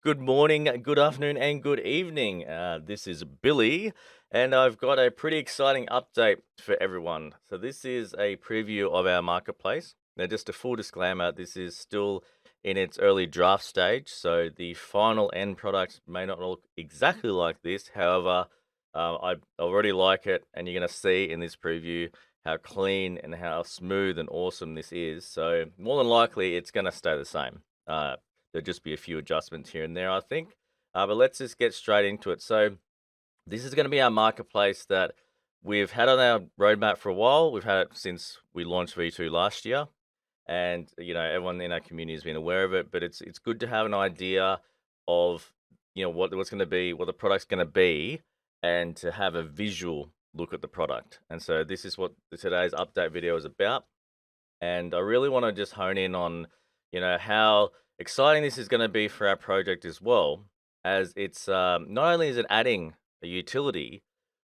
Good morning, good afternoon, and good evening. This is Billy, and I've got a pretty exciting update for everyone. So, this is a preview of our marketplace. Now, just a full disclaimer, this is still in its early draft stage, so the final end product may not look exactly like this. However, I already like it, and you're going to see in this preview how clean and how smooth and awesome this is. So, more than likely, it's going to stay the same. There'll just be a few adjustments here and there, I think. But let's just get straight into it. So, this is going to be our marketplace that we've had on our roadmap for a while. We've had it since we launched V2 last year, and everyone in our community has been aware of it. But it's good to have an idea of what's going to be, what the product's going to be, and to have a visual look at the product. And so this is what today's update video is about. And I really want to just hone in on, how exciting this is going to be for our project as well, as it's not only is it adding a utility,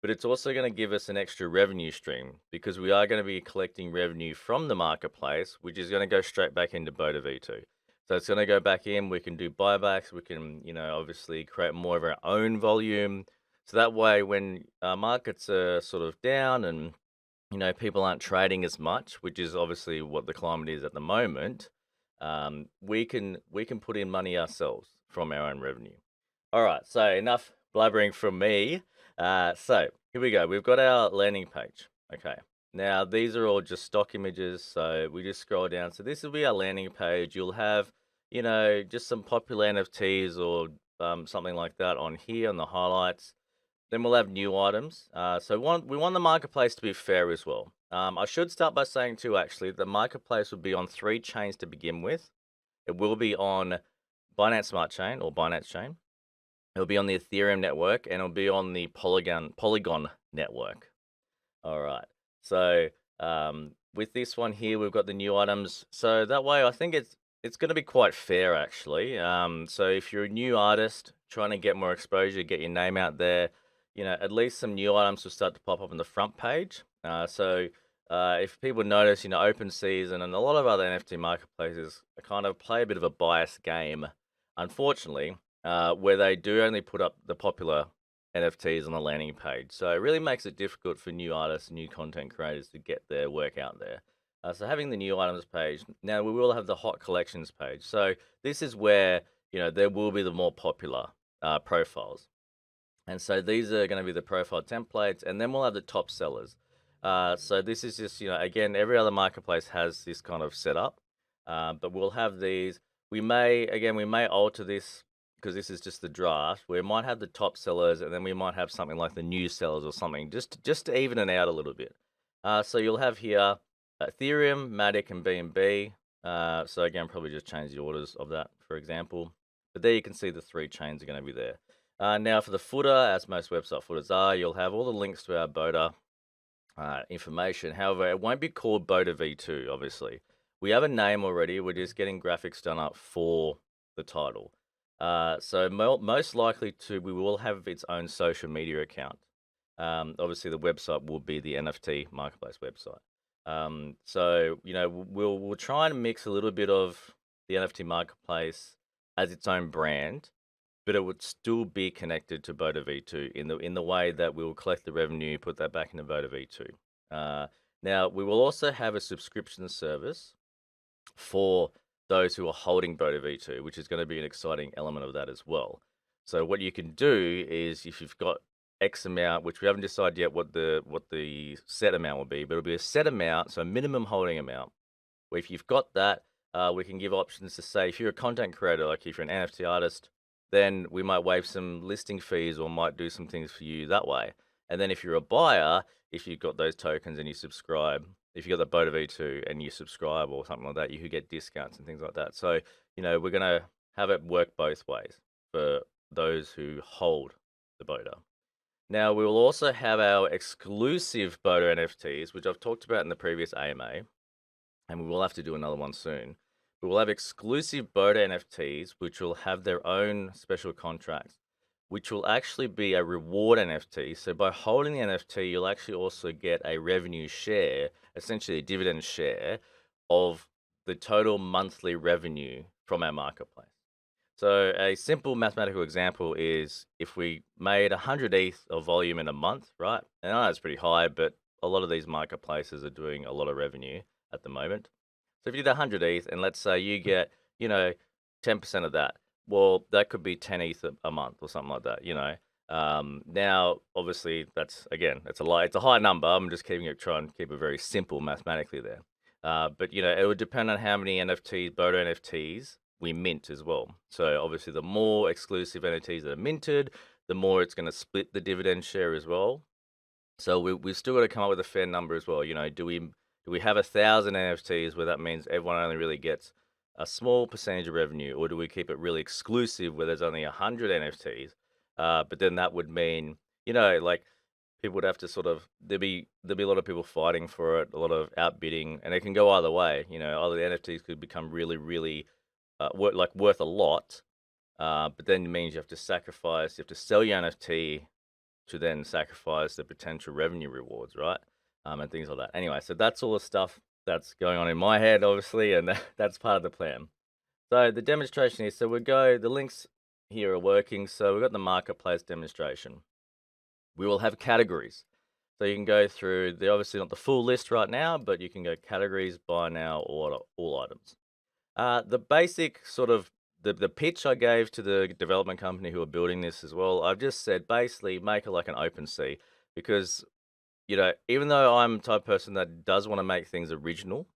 but it's also going to give us an extra revenue stream because we are going to be collecting revenue from the marketplace, which is going to go straight back into BODA V2. So it's going to go back in. We can do buybacks. We can, obviously create more of our own volume. So that way, when markets are sort of down and people aren't trading as much, which is obviously what the climate is at the moment. We can put in money ourselves from our own revenue. All right, so enough blabbering from me. So here we go. We've got our landing page. Okay. Now these are all just stock images, so we just scroll down. So this will be our landing page. You'll have, just some popular NFTs or something like that on here on the highlights. Then we'll have new items. We want the marketplace to be fair as well. I should start by saying too, actually, the marketplace will be on three chains to begin with. It will be on Binance Smart Chain or Binance Chain. It'll be on the Ethereum network and it'll be on the Polygon network. All right. So with this one here, we've got the new items. So that way, I think it's going to be quite fair actually. So if you're a new artist trying to get more exposure, get your name out there, at least some new items will start to pop up on the front page. If people notice, OpenSeas and a lot of other NFT marketplaces kind of play a bit of a biased game, unfortunately, where they do only put up the popular NFTs on the landing page. So it really makes it difficult for new artists, new content creators to get their work out there. So having the new items page, now we will have the hot collections page. So this is where, there will be the more popular profiles. And so these are going to be the profile templates, and then we'll have the top sellers. So this is just, again, every other marketplace has this kind of setup, but we'll have these. We may alter this because this is just the draft. We might have the top sellers, and then we might have something like the new sellers or something, just to even it out a little bit. So you'll have here Ethereum, Matic, and BNB. So again, probably just change the orders of that, for example. But there you can see the three chains are going to be there. Now for the footer, as most website footers are, you'll have all the links to our BODA information. However, it won't be called BODA V2, obviously. We have a name already. We're just getting graphics done up for the title. Most likely we will have its own social media account. Obviously, the website will be the NFT marketplace website. We'll try and mix a little bit of the NFT marketplace as its own brand, but it would still be connected to BODA V2 in the way that we will collect the revenue, put that back into BODA V2. Now, we will also have a subscription service for those who are holding BODA V2, which is going to be an exciting element of that as well. So what you can do is if you've got X amount, which we haven't decided yet what the set amount will be, but it'll be a set amount, so a minimum holding amount. Where if you've got that, we can give options to say if you're a content creator, like if you're an NFT artist, then we might waive some listing fees or might do some things for you that way. And then if you're a buyer, if you've got those tokens and you subscribe, if you got the BODA V2 and you subscribe or something like that, you could get discounts and things like that. So, we're going to have it work both ways for those who hold the BODA. Now, we will also have our exclusive BODA NFTs, which I've talked about in the previous AMA, and we will have to do another one soon. We will have exclusive BODA NFTs, which will have their own special contracts, which will actually be a reward NFT. So by holding the NFT, you'll actually also get a revenue share, essentially a dividend share of the total monthly revenue from our marketplace. So a simple mathematical example is if we made 100 ETH of volume in a month, right? And I know it's pretty high, but a lot of these marketplaces are doing a lot of revenue at the moment. So if you did 100 ETH and let's say you get, you know, 10% of that, well, that could be 10 ETH a month or something like that, you know. Now, obviously, that's again, it's a high number. I'm just trying to keep it very simple mathematically there. But you know, it would depend on how many NFTs, BODA NFTs we mint as well. So obviously, the more exclusive NFTs that are minted, the more it's going to split the dividend share as well. So we've still got to come up with a fair number as well. You know, do we have 1,000 NFTs where that means everyone only really gets a small percentage of revenue, or do we keep it really exclusive where there's only 100 NFTs? But then that would mean, you know, like people would have to sort of there'd be a lot of people fighting for it, a lot of outbidding, and it can go either way. You know, either the NFTs could become really, really worth a lot, but then it means you have to sacrifice, you have to sell your NFT to then sacrifice the potential revenue rewards, right? And things like that. Anyway, so that's all the stuff that's going on in my head, obviously, and that's part of the plan. So the demonstration is, the links here are working. So we've got the marketplace demonstration. We will have categories. So you can go through, they're obviously not the full list right now, but you can go categories, buy now, order, all items. The basic sort of the pitch I gave to the development company who are building this as well, I've just said basically make it like an open sea because, you know, even though I'm the type of person that does want to make things original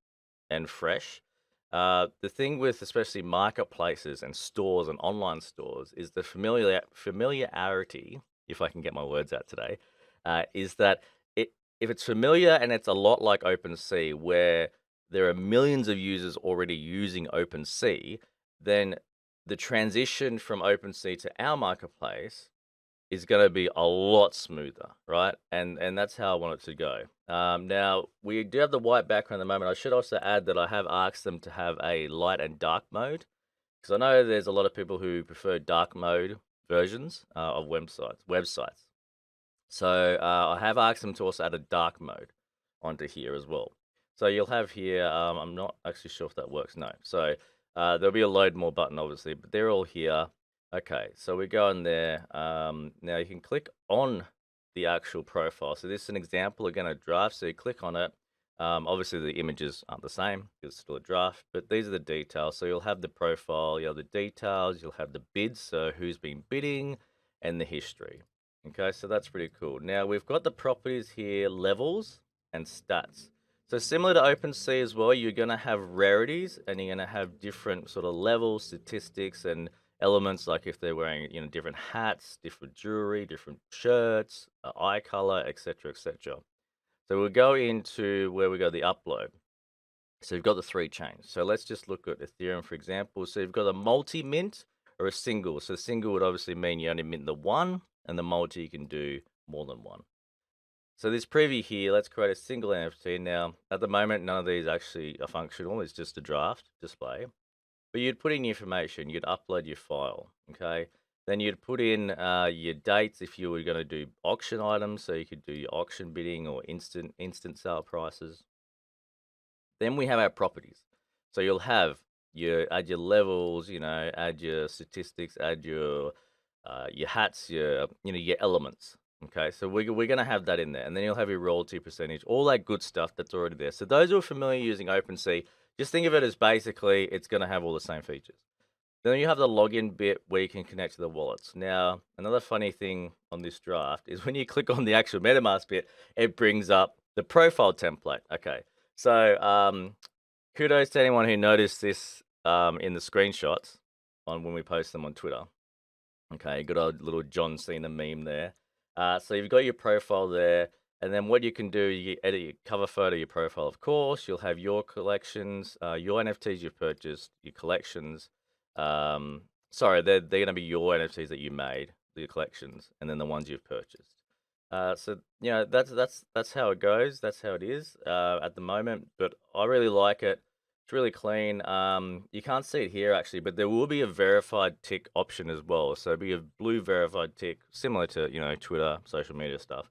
and fresh, the thing with especially marketplaces and stores and online stores is the familiarity, if I can get my words out today, is that if it's familiar and it's a lot like OpenSea, where there are millions of users already using OpenSea, then the transition from OpenSea to our marketplace is going to be a lot smoother, right? And that's how I want it to go. Now we do have the white background at the moment. I should also add that I have asked them to have a light and dark mode because I know there's a lot of people who prefer dark mode versions of websites. So I have asked them to also add a dark mode onto here as well. So you'll have here, I'm not actually sure if that works, no. So there'll be a load more button, obviously, but they're all here. Okay, so we go in there. Now you can click on the actual profile. So this is an example, again, a draft. So you click on it. Obviously, the images aren't the same because it's still a draft, but these are the details. So you'll have the profile, you'll have the details, you'll have the bids, so who's been bidding, and the history. Okay, so that's pretty cool. Now we've got the properties here, levels and stats. So similar to OpenSea as well, you're going to have rarities and you're going to have different sort of levels, statistics, and elements like if they're wearing, you know, different hats, different jewelry, different shirts, eye color, etc., etc. So we'll go into where we go the upload. So you've got the three chains. So let's just look at Ethereum, for example. So you've got a multi-mint or a single. So single would obviously mean you only mint the one, and the multi you can do more than one. So this preview here, let's create a single NFT. Now, at the moment, none of these actually are functional. It's just a draft display. But you'd put in your information. You'd upload your file, okay? Then you'd put in your dates if you were going to do auction items. So you could do your auction bidding or instant sale prices. Then we have our properties. So you'll have add your levels, you know, add your statistics, add your hats, your elements. Okay, so we're gonna have that in there, and then you'll have your royalty percentage, all that good stuff that's already there. So those who are familiar using OpenSea, just think of it as basically it's gonna have all the same features. Then you have the login bit where you can connect to the wallets. Now, another funny thing on this draft is when you click on the actual MetaMask bit, it brings up the profile template. Okay, so kudos to anyone who noticed this in the screenshots on when we post them on Twitter. Okay, good old little John Cena meme there. So you've got your profile there, and then what you can do, you edit your cover photo, your profile, of course. You'll have your collections, your NFTs you've purchased, your collections. Sorry, they're going to be your NFTs that you made, your collections, and then the ones you've purchased. So you know that's how it goes. That's how it is at the moment. But I really like it. It's really clean. You can't see it here actually, but there will be a verified tick option as well. So it'll be a blue verified tick, similar to, you know, Twitter, social media stuff.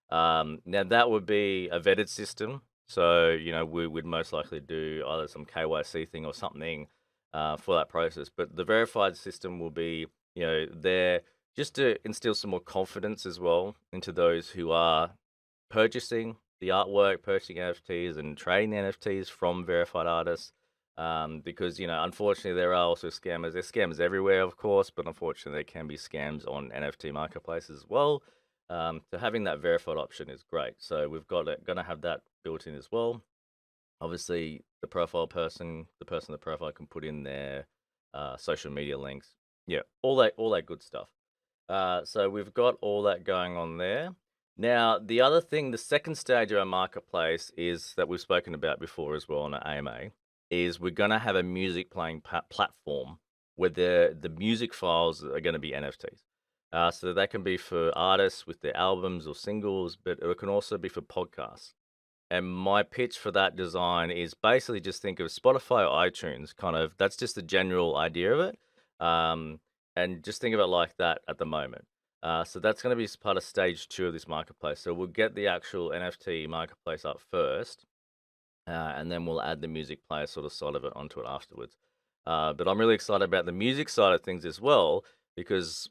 Now that would be a vetted system. So, you know, we would most likely do either some KYC thing or something for that process. But the verified system will be, there just to instill some more confidence as well into those who are purchasing the artwork, purchasing NFTs, and trading NFTs from verified artists. Because unfortunately, there are also scammers. There's scammers everywhere, of course, but unfortunately, there can be scams on NFT marketplaces as well. So having that verified option is great. So we've got it, going to have that built in as well. Obviously, the person of the profile can put in their social media links. Yeah, all that good stuff. So we've got all that going on there. Now, the other thing, the second stage of our marketplace is that we've spoken about before as well on our AMA, is we're going to have a music playing platform where the music files are going to be NFTs. So that can be for artists with their albums or singles, but it can also be for podcasts. And my pitch for that design is basically just think of Spotify or iTunes, kind of. That's just the general idea of it. Um, and just think of it like that at the moment. So that's going to be part of stage 2 of this marketplace. So we'll get the actual NFT marketplace up first, and then we'll add the music player sort of side of it onto it afterwards. But I'm really excited about the music side of things as well, because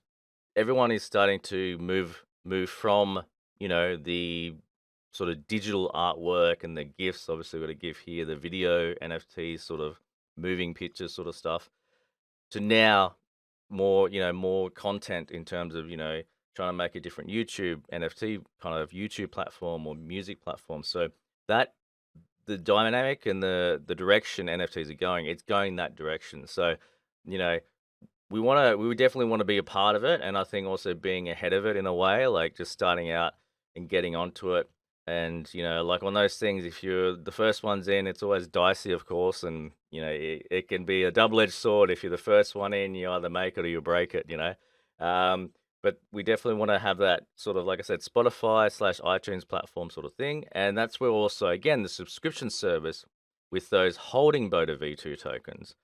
everyone is starting to move from the sort of digital artwork and the gifs. Obviously, we've got a GIF here, the video NFTs, sort of moving pictures, sort of stuff, to now more content in terms of trying to make a different YouTube NFT kind of YouTube platform or music platform. So that the dynamic and the direction NFTs are going, it's going that direction. So you know we would definitely want to be a part of it, and I think also being ahead of it in a way, like just starting out and getting onto it. And like on those things, if you're the first ones in, it's always dicey, of course, and it can be a double-edged sword. If you're the first one in, you either make it or you break it. But we definitely want to have that sort of, like I said, Spotify slash iTunes platform sort of thing, and that's where also again the subscription service with those holding BODA V2 tokens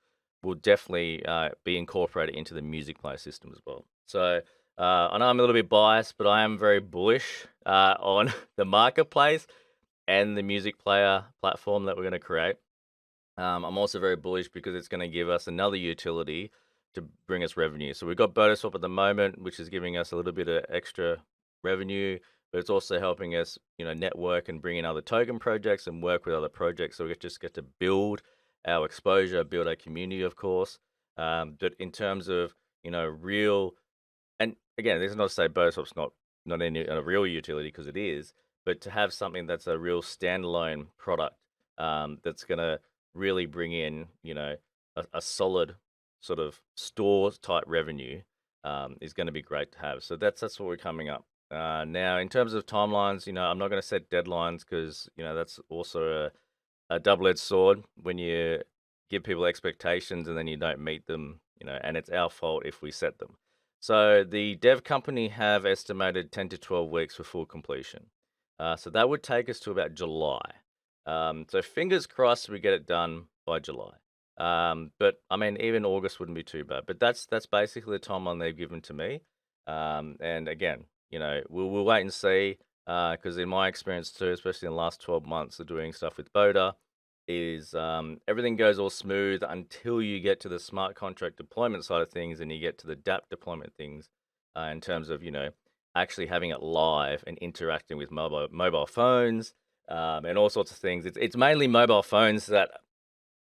will definitely be incorporated into the music player system as well. So I know I'm a little bit biased, but I am very bullish on the marketplace and the music player platform that we're going to create. I'm also very bullish because it's going to give us another utility to bring us revenue. So we've got BODA Swap at the moment, which is giving us a little bit of extra revenue, but it's also helping us, network and bring in other token projects and work with other projects. So we just get to build our exposure, build our community, of course. But in terms of, real, and again, this is not to say BODA Swap's not any a real utility, because it is, but to have something that's a real standalone product that's going to really bring in, a solid sort of store type revenue is going to be great to have. So that's what we're coming up. Now, in terms of timelines, I'm not going to set deadlines because, that's also a double-edged sword when you give people expectations and then you don't meet them, and it's our fault if we set them. So the dev company have estimated 10 to 12 weeks for full completion. So that would take us to about July. So fingers crossed we get it done by July. But I mean, even August wouldn't be too bad. But that's basically the timeline they've given to me. And again, we'll wait and see. Because in my experience too, especially in the last 12 months of doing stuff with BODA, is everything goes all smooth until you get to the smart contract deployment side of things and you get to the DApp deployment things in terms of, actually having it live and interacting with mobile phones and all sorts of things. It's mainly mobile phones that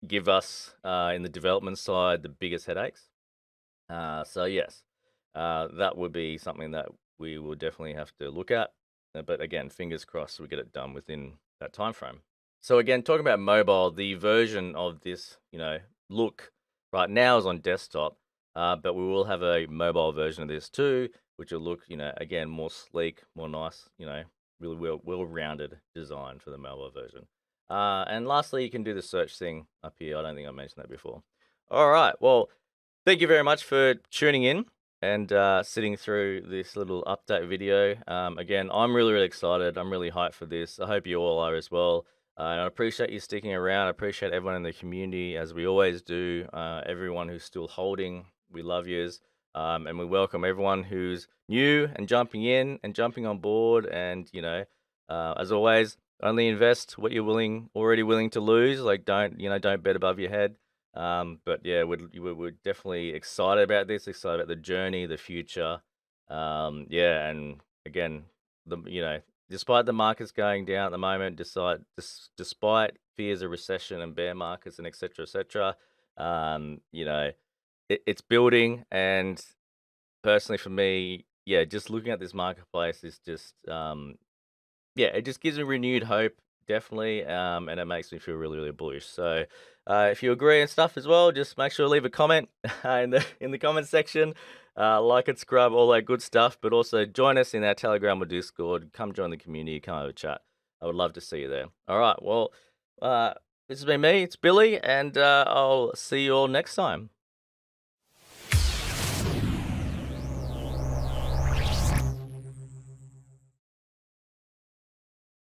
give us in the development side the biggest headaches. So yes, that would be something that we will definitely have to look at. But again, fingers crossed we get it done within that time frame. So again, talking about mobile, the version of this, look right now is on desktop, but we will have a mobile version of this too, which will look, again, more sleek, more nice, really well-rounded design for the mobile version. And lastly, you can do the search thing up here. I don't think I mentioned that before. All right. Well, thank you very much for tuning in and sitting through this little update video. Again, I'm really, really excited. I'm really hyped for this. I hope you all are as well. And I appreciate you sticking around. I appreciate everyone in the community, as we always do. Everyone who's still holding, we love yous. And we welcome everyone who's new and jumping in and jumping on board. And, as always, only invest what you're already willing to lose. Like, don't bet above your head. But yeah, we're definitely excited about this, excited about the journey, the future. Yeah, and again, despite the markets going down at the moment, despite fears of recession and bear markets and etc., it's building. And personally, for me, yeah, just looking at this marketplace is just yeah, it just gives me renewed hope, definitely, and it makes me feel really, really bullish. So, if you agree and stuff as well, just make sure to leave a comment in the comment section, like and subscribe, all that good stuff. But also join us in our Telegram or Discord. Come join the community. Come have a chat. I would love to see you there. All right. Well, this has been me. It's Billy, and I'll see you all next time.